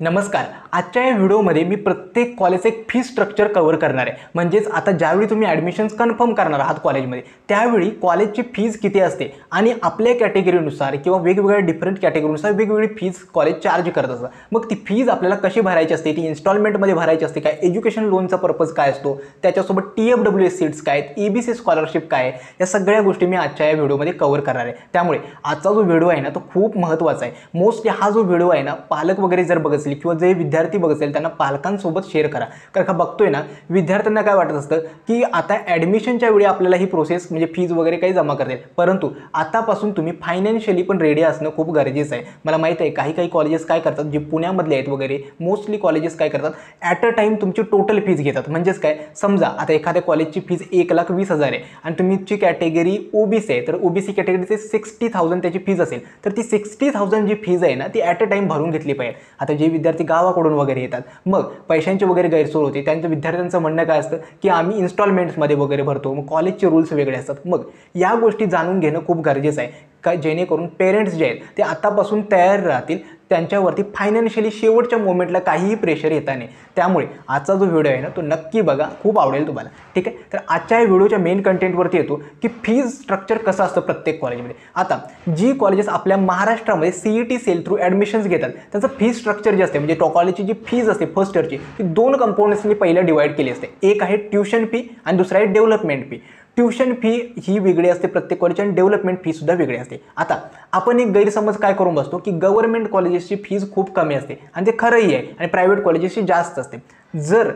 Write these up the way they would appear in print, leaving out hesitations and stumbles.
नमस्कार. आजच्या या व्हिडिओमध्ये मी प्रत्येक कॉलेजचे एक फी स्ट्रक्चर कव्हर करणार आहे. म्हणजेच आता ज्यावेळी तुम्ही ॲडमिशन्स कन्फर्म करणार आहात कॉलेजमध्ये त्यावेळी कॉलेजची फीज किती असते आणि आपल्या कॅटेगरीनुसार किंवा वेगवेगळ्या डिफरंट कॅटेगरीनुसार वेगवेगळी फीज कॉलेज चार्ज करत असतं. मग ती फीज आपल्याला कशी भरायची असते, ती इन्स्टॉलमेंटमध्ये भरायची असते काय, एज्युकेशन लोनचा पर्पज काय असतो, त्याच्यासोबत TFWS सीट्स काय आहेत, EBC स्कॉलरशिप काय आहे, या सगळ्या गोष्टी मी आजच्या या व्हिडिओमध्ये कव्हर करणार आहे. त्यामुळे आजचा जो व्हिडिओ आहे ना तो खूप महत्त्वाचा आहे. मोस्टली हा जो व्हिडिओ आहे ना पालक वगैरे जर बघत असेल किंवा जे विद्यार्थी बघत असेल त्यांना पालकांसोबत शेअर करा. कारण का बघतोय ना विद्यार्थ्यांना काय वाटत असतं की आता ॲडमिशनच्या वेळी आपल्याला ही प्रोसेस म्हणजे फीज वगैरे काही जमा करता येईल, परंतु आतापासून तुम्ही फायनान्शियली पण रेडी असणं खूप गरजेचं आहे. मला माहीत आहे काही कॉलेजेस काय करतात, जे पुण्यामधले आहेत वगैरे मोस्टली कॉलेजेस काय करतात, ॲट अ टाईम तुमची टोटल फीज घेतात. म्हणजेच काय, समजा आता एखाद्या कॉलेजची फीज 1,20,000 आहे आणि तुमची कॅटेगरी OBC आहे, तर OBC कॅटेगरीचे 60,000 त्याची फीज असेल, तर ती 60,000 जी फीज आहे ना ती ॲट अ टाईम भरून घेतली पाहिजे. आता जे विद्यार्थी गावाकडून वगैरे येतात मग पैशांची वगैरे गैरसोय होते, त्यांच्या विद्यार्थ्यांचं म्हणणं काय असतं की आम्ही इन्स्टॉलमेंट्समध्ये वगैरे भरतो, मग कॉलेजचे रूल्स वेगळे असतात. मग या गोष्टी जाणून घेणं खूप गरजेचं आहे का जेणेकरून पेरेंट्स जे आहेत ते आतापासून तयार राहतील, त्यांच्यावरती फायनान्शियली शेवटच्या मोमेंटला काहीही प्रेशर येता नाही. त्यामुळे आजचा जो व्हिडिओ आहे ना तो नक्की बघा, खूप आवडेल तुम्हाला. ठीक आहे, तर आजच्या या व्हिडिओच्या मेन कंटेंटवरती येतो की फीज स्ट्रक्चर कसं असतं प्रत्येक कॉलेजमध्ये. आता जी कॉलेजेस आपल्या महाराष्ट्रामध्ये CET सेल थ्रू ॲडमिशन्स घेतात त्यांचं फीज स्ट्रक्चर जे असते म्हणजे कॉलेजची जी फीज असते फर्स्ट इयरची ती दोन कंपोनंट्सनी पहिल्या डिवाइड केली असते. एक आहे ट्युशन फी आणि दुसरा आहे डेव्हलपमेंट फी. ट्युशन फी ही वेगळी असते प्रत्येक कॉलेज आणि डेव्हलपमेंट फीसुद्धा वेगळी असते. आता आपण एक गैरसमज काय करून बसतो की गव्हर्नमेंट कॉलेजेसची फीज खूप कमी असते आणि ते खरंही आहे आणि प्रायव्हेट कॉलेजेसची जास्त असते. जर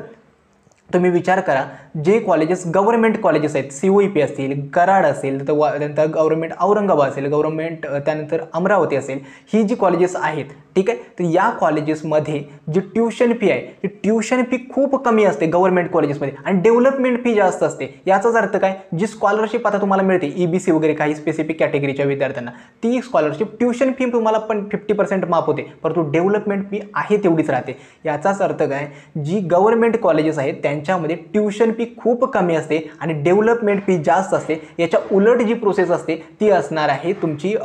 तुम्ही विचार करा जे कॉलेजेस गव्हर्नमेंट कॉलेजेस आहेत, COEP असतील, कराड असेल, त्यानंतर गव्हर्नमेंट औरंगाबाद असेल, गव्हर्नमेंट त्यानंतर अमरावती असेल, ही जी कॉलेजेस आहेत ठीक आहे, तर या कॉलेजेसमध्ये जी ट्युशन फी आहे ती ट्युशन फी खूप कमी असते गव्हर्नमेंट कॉलेजेसमध्ये आणि डेव्हलपमेंट फी जास्त असते. याचाच अर्थ काय, जी स्कॉलरशिप आता तुम्हाला मिळते EBC वगैरे काही स्पेसिफिक कॅटेगरीच्या विद्यार्थ्यांना, ती स्कॉलरशिप ट्युशन फी तुम्हाला पण 50% माफ होते, परंतु डेव्हलपमेंट फी आहे तेवढीच राहते. याचाच अर्थ काय, जी गव्हर्नमेंट कॉलेजेस आहेत त्यांच्यामध्ये ट्युशन फी खूप कमी असते आणि डेव्हलपमेंट फी जास्त असते. याच्या उलट जी प्रोसेस असते ती असणार आहे तुमची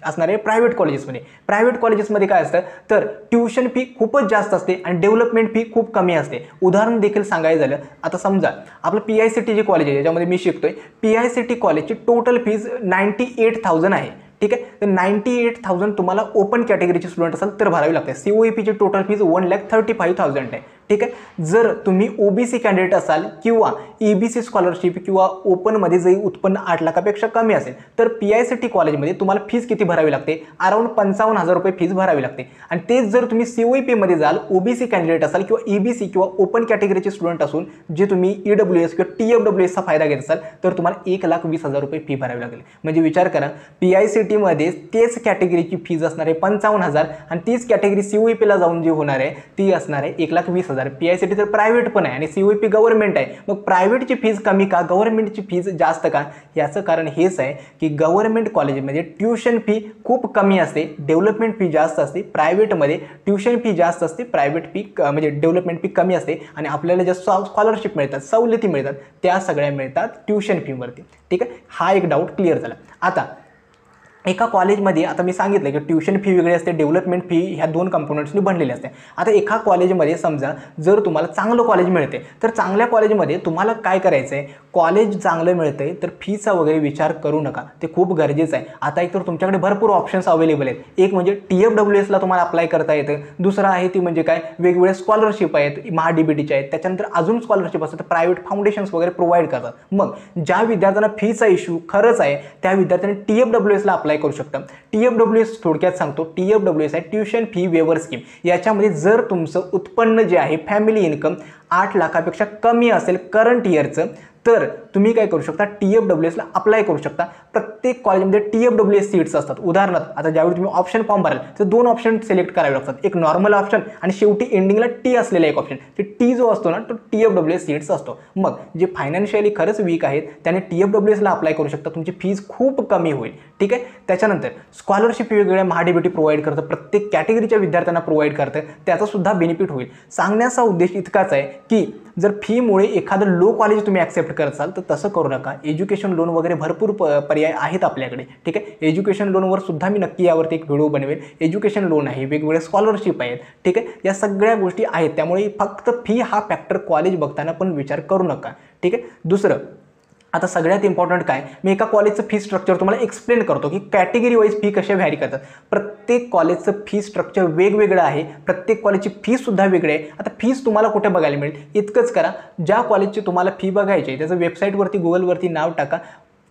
असणार आहे प्रायव्हेट कॉलेजेसमध्ये. प्रायव्हेट कॉलेजेसमध्ये काय असतं तर ट्युशन फी खूपच जास्त असते आणि डेव्हलपमेंट फी खूप कमी असते. उदाहरण देखील सांगायचं झालं, आता समजा आपलं PICT जे कॉलेज आहे ज्याच्यामध्ये मी शिकतोय, PICT कॉलेजची टोटल फीज 98,000 आहे. ठीक आहे, तर 98,000 तुम्हाला ओपन कॅटेगरीचे स्टुडंट असाल तर भरावी लागते. COEPची टोटल फीज 1,35,000 आहे. ठीक आहे, जर तुम्ही OBC कॅन्डिडेट असाल किंवा EBC स्कॉलरशिप किंवा ओपनमध्ये जरी उत्पन्न 8 लाखापेक्षा कमी असेल तर PICT कॉलेजमध्ये तुम्हाला फीज किती भरावी लागते, अराउंड 55,000 रुपये फीज भरावी लागते. आणि तेच जर तुम्ही COEPमध्ये जाल, OBC कॅन्डिडेट असाल किंवा EBC किंवा ओपन कॅटेगरीचे स्टुडंट असून जे तुम्ही EWS किंवा TFWSचा फायदा घेत असाल तर तुम्हाला 1,20,000 रुपये फी भरावी लागेल. म्हणजे विचार करा, PICTमध्ये तेच कॅटेगरीची फीज असणार आहे 55,000 आणि तीच कॅटेगरी COEPला जाऊन जी होणार आहे ती असणार आहे 1,20,000. PICT तर प्रायव्हेट पण आहे आणि COEP गव्हर्नमेंट आहे. मग प्रायव्हेटची फीज कमी का, गव्हर्नमेंटची फीज जास्त का? याचं कारण हेच आहे की गव्हर्नमेंट कॉलेजमध्ये ट्युशन फी खूप कमी असते, डेव्हलपमेंट फी जास्त असते. प्रायव्हेटमध्ये ट्युशन फी जास्त असते, प्रायव्हेट फी म्हणजे डेव्हलपमेंट फी कमी असते आणि आपल्याला ज्या स्कॉलरशिप मिळतात, सवलती मिळतात त्या सगळ्या मिळतात ट्युशन फीवरती. ठीक आहे, हा एक डाऊट क्लिअर झाला. आता एका कॉलेजमध्ये आता मी सांगितलं की ट्युशन फी वेगळी असते, डेव्हलपमेंट फी ह्या दोन कंपोनंट्सनी बनलेली असते. आता एका कॉलेजमध्ये समजा जर तुम्हाला चांगलं कॉलेज मिळते तर चांगल्या कॉलेजमध्ये तुम्हाला काय करायचं आहे, कॉलेज चांगलं मिळतंय तर फीचा वगैरे विचार करू नका, ते खूप गरजेचं आहे. आता एक तर तुमच्याकडे भरपूर ऑप्शन्स अवेलेबल आहेत. एक म्हणजे TFWSला तुम्हाला अप्लाय करता येतं, दुसरं आहे ती म्हणजे काय, वेगवेगळे स्कॉलरशिप आहेत, MHA-DBTच्या आहेत, त्याच्यानंतर अजून स्कॉलरशिप असतात, प्रायव्हेट फाउंडेशन्स वगैरे प्रोव्हाइड करतात. मग ज्या विद्यार्थ्यांना फीचा इश्यू खरंच आहे त्या विद्यार्थ्यांनी TFWSला अप्लाय करू शकता. TFWS थोडक्यात सांगतो, TFWS आहे ट्युशन फी वेवर स्कीम. याच्यामध्ये जर तुमचं उत्पन्न जे आहे फॅमिली इन्कम 8 लाखापेक्षा कमी असेल करंट इयरचं तर तुम्ही काय करू शकता, TFWSला अप्लाय करू शकता. प्रत्येक कॉलेजमध्ये TFWS सीट्स असतात. उदाहरणार्थ आता ज्यावेळी तुम्ही ऑप्शन फॉर्म भराल तर दोन ऑप्शन सिलेक्ट करावे लागतात, एक नॉर्मल ऑप्शन आणि शेवटी एंडिंगला T असलेला एक ऑप्शन. ते T जो असतो ना तो TFWS सीट्स असतो. मग जे फायनान्शियली खरंच वीक आहेत त्याने TFWSला अप्लाय करू शकता, तुमची फीज खूप कमी होईल. ठीक आहे, त्याच्यानंतर स्कॉलरशिप वेगवेगळ्या MHA-DBT प्रोव्हाइड करतं, प्रत्येक कॅटेगरीच्या विद्यार्थ्यांना प्रोव्हाइड करतं, त्याचा सुद्धा बेनिफिट होईल. सांगण्याचा उद्देश इतकाच आहे की जर फीमुळे एखादं लो कॉलेज तुम्ही ॲक्सेप्ट ॲक्सेप्ट करसाल तर तसं करू नका. एज्युकेशन लोन वगैरे भरपूर पर्याय आहेत आपल्याकडे. ठीक आहे, एज्युकेशन लोनवर सुद्धा मी नक्की यावरती एक व्हिडिओ बनवेल. एज्युकेशन लोन आहे, वेगवेगळे स्कॉलरशिप आहेत. ठीक आहे, या सगळ्या गोष्टी आहेत. त्यामुळे फक्त फी हा फॅक्टर कॉलेज बघताना पण विचार करू नका. ठीक आहे. दुसरं, आता सगळ्यात इम्पॉर्टंट काय, मी एका कॉलेजचं फी स्ट्रक्चर तुम्हाला एक्सप्लेन करतो की कॅटेगरी वाईज फी कशा व्हॅरी करतात. प्रत्येक कॉलेजचं फी स्ट्रक्चर वेगवेगळं आहे. प्रत्येक कॉलेजची फीसुद्धा वेगळी आहे. आता फीस तुम्हाला कुठे बघायला मिळेल, इतकंच करा, ज्या कॉलेजची तुम्हाला फी बघायची आहे त्याचं वेबसाईटवरती गुगलवरती नाव टाका.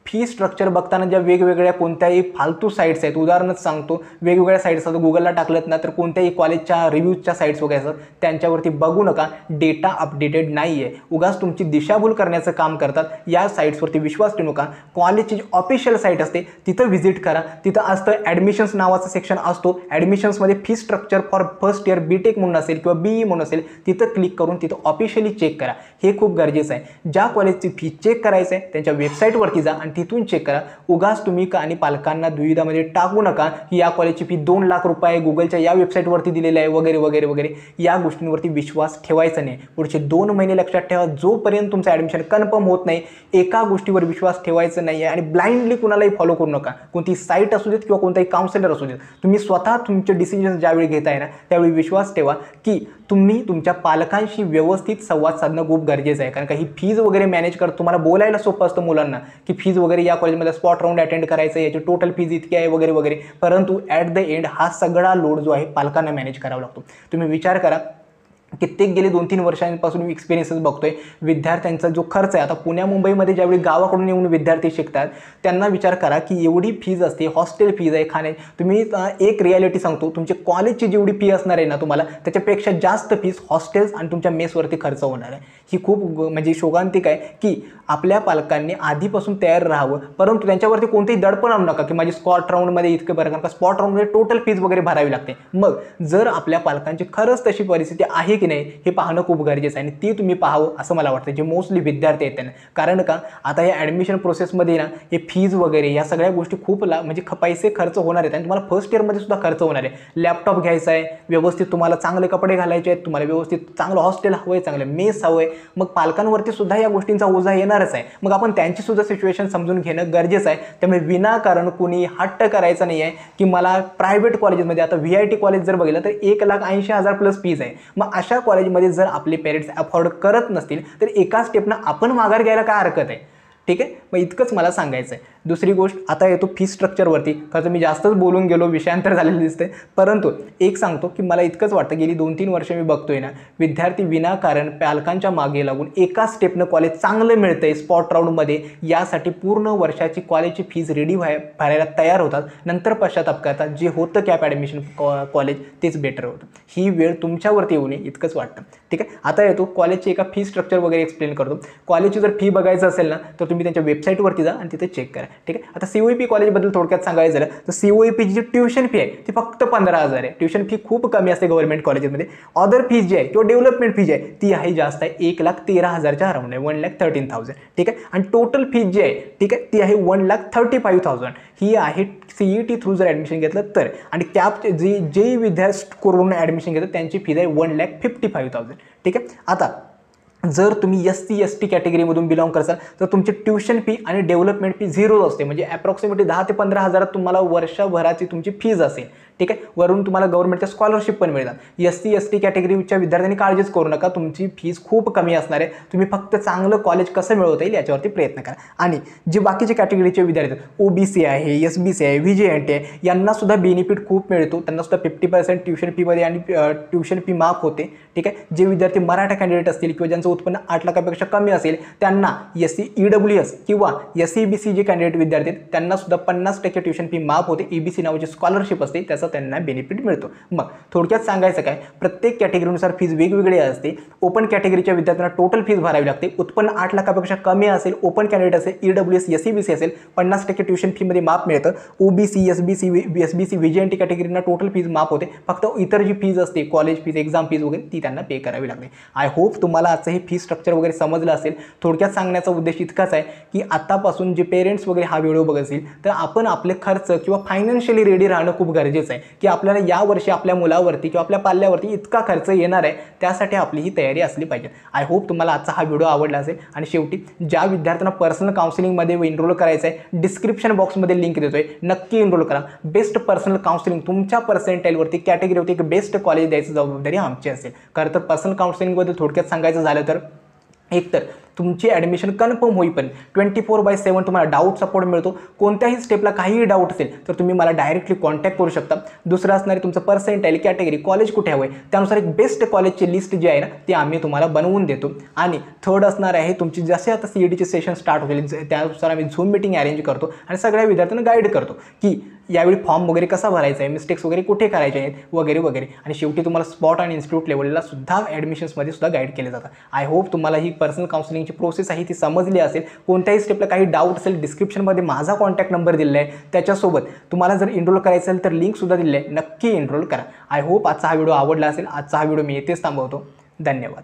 फी स्ट्रक्चर बघताना ज्या वेगवेगळ्या कोणत्याही फालतू साईट्स आहेत, उदाहरणच सांगतो, वेगवेगळ्या साईट्स असतात, गुगलला टाकलत ना तर कोणत्याही कॉलेजच्या रिव्ह्यूजच्या साईट्स वगैरे असतात, त्यांच्यावरती बघू नका. डेटा अपडेटेड नाही आहे, उगाच तुमची दिशाभूल करण्याचं काम करतात. या साईट्सवरती विश्वास ठेवू नका. कॉलेजची जी ऑफिशियल साईट असते तिथं व्हिजिट करा. तिथं असतं ॲडमिशन्स नावाचं सेक्शन असतो. ॲडमिशन्समध्ये fee structure for first year BTech म्हणून असेल किंवा BE म्हणून असेल, तिथं क्लिक करून तिथं ऑफिशियली चेक करा. हे खूप गरजेचं आहे. ज्या कॉलेजची फी चेक करायचं आहे त्यांच्या वेबसाईटवरती जा आणि तिथून चेक करा. उगाच तुम्ही आणि पालकांना दुविधामध्ये टाकू नका की या कॉलेजची फी 2 लाख रुपये गुगलच्या या वेबसाईटवरती दिलेलं आहे वगैरे वगैरे वगैरे. या गोष्टींवरती विश्वास ठेवायचा नाही. पुढचे 2 महिने लक्षात ठेवा, जोपर्यंत तुमचं ॲडमिशन कन्फर्म होत नाही एका गोष्टीवर विश्वास ठेवायचा नाही आहे आणि ब्लाइंडली कुणालाही फॉलो करू नका. कोणती साईट असू देत किंवा कोणताही काउन्सिलर असू देत, तुम्ही स्वतः तुमचे डिसिजन ज्यावेळी घेताय ना त्यावेळी विश्वास ठेवा की तुम्ही तुमच्या पालकांशी व्यवस्थित संवाद साधणं खूप गरजेचं आहे. कारण का ही फीज वगैरे मॅनेज करत तुम्हाला बोलायला सोपं असतं मुलांना की फीज वगैरे या कॉलेजमध्ये स्पॉट राऊंड अटेंड करायचं आहे, याची टोटल फीज इतकी आहे वगैरे वगैरे, परंतु ॲट द एंड हा सगळा लोड जो आहे पालकांना मॅनेज करावा लागतो. तुम्ही विचार करा, कित्येक गेले 2-3 वर्षांपासून मी एक्सपिरियन्सेस बघतोय विद्यार्थ्यांचा जो खर्च आहे. आता पुण्या मुंबईमध्ये ज्यावेळी गावाकडून येऊन विद्यार्थी शिकतात त्यांना विचार करा की एवढी फीज असते, हॉस्टेल फीज आहे, खाणे. तुम्ही एक रियालिटी सांगतो, तुमची कॉलेजची जेवढी फी असणार आहे ना तुम्हाला त्याच्यापेक्षा जास्त फीज हॉस्टेल्स आणि तुमच्या मेसवरती खर्च होणार आहे. ही खूप म्हणजे शोकांतिक आहे की आपल्या पालकांनी आधीपासून तयार राहावं, परंतु त्यांच्यावरती कोणतेही दडपण आणू नका की माझी स्पॉट राऊंडमध्ये इतकं बरं. कारण का स्पॉट राऊंडमध्ये टोटल फीज वगैरे भरावी लागते. मग जर आपल्या पालकांची खरंच तशी परिस्थिती आहे की नाही हे पाहणं खूप गरजेचं आहे आणि ती तुम्ही पाहावं असं मला वाटतं, जे मोस्टली विद्यार्थी आहेत त्यांना. कारण का आता या ॲडमिशन प्रोसेसमध्ये ना हे फीज वगैरे या सगळ्या गोष्टी खूप म्हणजे पैसे खर्च होणार आहेत आणि तुम्हाला फर्स्ट इयरमध्ये सुद्धा खर्च होणार आहे. लॅपटॉप घ्यायचा आहे, व्यवस्थित तुम्हाला चांगले कपडे घालायचे आहेत, तुम्हाला व्यवस्थित चांगलं हॉस्टेल हवं आहे, चांगलं मेस हवं आहे. मग पालकांवरती सुद्धा या गोष्टींचा ओझा येणारच आहे. मग आपण त्यांची सुद्धा सिच्युएशन समजून घेणं गरजेचं आहे. त्यामुळे विनाकारण कोणी हट्ट करायचा नाही आहे की मला प्रायव्हेट कॉलेजमध्ये, आता VIT कॉलेज जर बघितलं तर 1,80,000 प्लस फीज आहे. मग अशा कॉलेजमध्ये जर आपले पेरेंट्स अफोर्ड करत नसतील तर एका स्टेपनं आपण माघार घ्यायला काय हरकत आहे. ठीक आहे, मग इतकंच मला सांगायचं आहे. दुसरी गोष्ट, आता येतो फी स्ट्रक्चरवरती. खरं तर मी जास्तच बोलून गेलो, विषयांतर झालेलं दिसते, परंतु एक सांगतो की मला इतकंच वाटतं गेली 2-3 वर्ष मी बघतोय ना विद्यार्थी विनाकारण पालकांच्या मागे लागून एका स्टेपनं कॉलेज चांगलं मिळतंय स्पॉट राऊंडमध्ये यासाठी पूर्ण वर्षाची कॉलेजची फीज रेडी भरायला तयार होतात, नंतर पश्चाताप करतात. जे होतं कॅप ॲडमिशन कॉलेज तेच बेटर होतं. ही वेळ तुमच्यावरती येऊ नये इतकंच वाटतं. ठीक आहे, आता येतो कॉलेजची एका फी स्ट्रक्चर वगैरे एक्सप्लेन करतो. कॉलेजची जर फी बघायचं असेल ना तर तुम्ही त्यांच्या वेबसाईटवरती जा आणि तिथे चेक करा. ठीक आहे, आता COEP कॉलेजबद्दल थोडक्यात सांगायचं झालं तर COEPची जी ट्युशन फी आहे ती फक्त 15,000 आहे. ट्युशन फी खूप कमी असते गव्हर्नमेंट कॉलेजमध्ये. अदर फीज जी आहे किंवा डेव्हलपमेंट फीज आहे ती आहे जास्त आहे, 1,13,000च्या अराउंड आहे, 1,13,000. ठीक आहे, आणि टोटल फीज जी आहे ठीक आहे ती आहे 1,35,000. ही आहे CET थ्रू जर ॲडमिशन घेतलं तर. आणि कॅप जे विद्यार्थी करून ॲडमिशन घेतात त्यांची फीज आहे 1,55,000. ठीक आहे, आता जर तुम्ही SC/ST कॅटेगरीमधून बिलॉंग करसाल तर तुमची ट्युशन फी आणि डेव्हलपमेंट फी 0 असते. म्हणजे ॲप्रॉक्सिमेटली 10,000 ते 15,000 तुम्हाला वर्षभराची तुमची फीज असेल. ठीक आहे, वरून तुम्हाला गव्हर्नमेंटच्या स्कॉलरशिप पण मिळतात. SC/ST कॅटेगरीच्या विद्यार्थ्यांनी काळजीच करू नका, तुमची फीज खूप कमी असणार आहे. तुम्ही फक्त चांगलं कॉलेज कसं मिळवता येईल याच्यावरती प्रयत्न करा. आणि जे बाकीचे कॅटेगरीचे विद्यार्थी आहेत, OBC आहे, SBC आहे, VJNT आहे, यांना सुद्धा बेनिफिट खूप मिळतो. त्यांना सुद्धा 50% ट्युशन फीमध्ये आणि ट्युशन फी माफ होते. ठीक आहे, जे विद्यार्थी मराठा कॅन्डिडेट असतील किंवा ज्यांचं उत्पन्न 8 लाखापेक्षा कमी असेल त्यांना EWS किंवा SEBC जे कॅन्डिडेट विद्यार्थी आहेत त्यांना सुद्धा 50% ट्युशन फी माफ होते. EBC नावाची स्कॉलरशिप असते, त्याचा त्यांना बेनिफिट मिळतो. मग थोडक्यात सांगायचं काय, प्रत्येक कॅटेगरीनुसार फीज वेगवेगळी असते. ओपन कॅटेगरीच्या विद्यार्थ्यांना टोटल फीज भरावी लागते. उत्पन्न 8 लाखापेक्षा कमी असेल, ओपन कॅन्डिडेट असेल, EWS SEBC असेल, 50% ट्युशन फीमध्ये माफ मिळतं. OBC SBC VJNT कॅटेगरीना टोटल फीज माफ होते. फक्त इतर जी फीज असते कॉलेज फीज, एक्झाम फीज वगैरे ती त्यांना पे करावी लागते. आय होप तुम्हाला आजचं हे फी स्ट्रक्चर वगैरे समजलं असेल. थोडक्यात सांगण्याचा उद्देश इतकाच आहे की आतापासून जे पेरेंट्स वगैरे हा व्हिडिओ बघत असतील तर आपण आपले खर्च किंवा फायनान्शियली रेडी राहणं खूप गरजेचं आहे की आपल्याला यावर्षी आपल्या मुलावरती किंवा आपल्या पाल्यावरती इतका खर्च येणार आहे, त्यासाठी आपली ही तयारी असली पाहिजे. आय होप तुम्हाला आजचा हा व्हिडिओ आवडला असेल. आणि शेवटी ज्या विद्यार्थ्यांना पर्सनल काउन्सिलिंगमध्ये एनरोल करायचं आहे, डिस्क्रिप्शन बॉक्समध्ये लिंक देतोय, नक्की एनरोल करा. बेस्ट पर्सनल काउन्सिलिंग तुमच्या पर्सेंटाईलवरती कॅटेगरीवरती एक बेस्ट कॉलेज द्यायची जबाबदारी आमची असेल. खरं तर पर्सनल काउन्सिलिंगबद्दल थोडक्यात सांगायचं झालं तर एकतर तुमची ॲडमिशन कन्फर्म होईपर्यंत 24/7 तुम्हाला डाऊट सपोर्ट मिळतो. कोणत्याही स्टेपला काहीही डाऊट असेल तर तुम्ही मला डायरेक्टली कॉन्टॅक्ट करू शकता. दुसरं असणारे तुमचं पर्सेंटाईल, कॅटेगरी, कॉलेज कुठे हवं आहे त्यानुसार एक बेस्ट कॉलेजची लिस्ट जी आहे ना ती आम्ही तुम्हाला बनवून देतो. आणि थर्ड असणार आहे तुमची जसे आता CETचे सेशन स्टार्ट होईल त्यानुसार आम्ही झूम मीटिंग अरेंज करतो आणि सगळ्या विद्यार्थ्यांना गाईड करतो की यावेळी फॉर्म वगैरे कसा भरायचा आहे, मिस्टेक्स वगैरे कुठे करायचे आहेत वगैरे वगैरे. आणि शेवटी तुम्हाला स्पॉट आणि इन्स्टिट्यूट लेवलला सुद्धा ॲडमिशन्समध्ये सुद्धा गाईड केले जातात. आय होप तुम्हाला ही पर्सनल काउन्सिलिंगची प्रोसेस आहे ती समजली असेल. कोणत्याही स्टेपला काही डाऊट असेल डिस्क्रिप्शनमध्ये माझा कॉन्टॅक्ट नंबर दिलेला आहे, त्याच्यासोबत तुम्हाला जर एनरोल करायचं असेल तर लिंकसुद्धा दिलेली आहे, नक्की एनरोल करा. आय होप आजचा हा व्हिडिओ आवडला असेल. आजचा हा व्हिडिओ मी येथेच थांबवतो. धन्यवाद.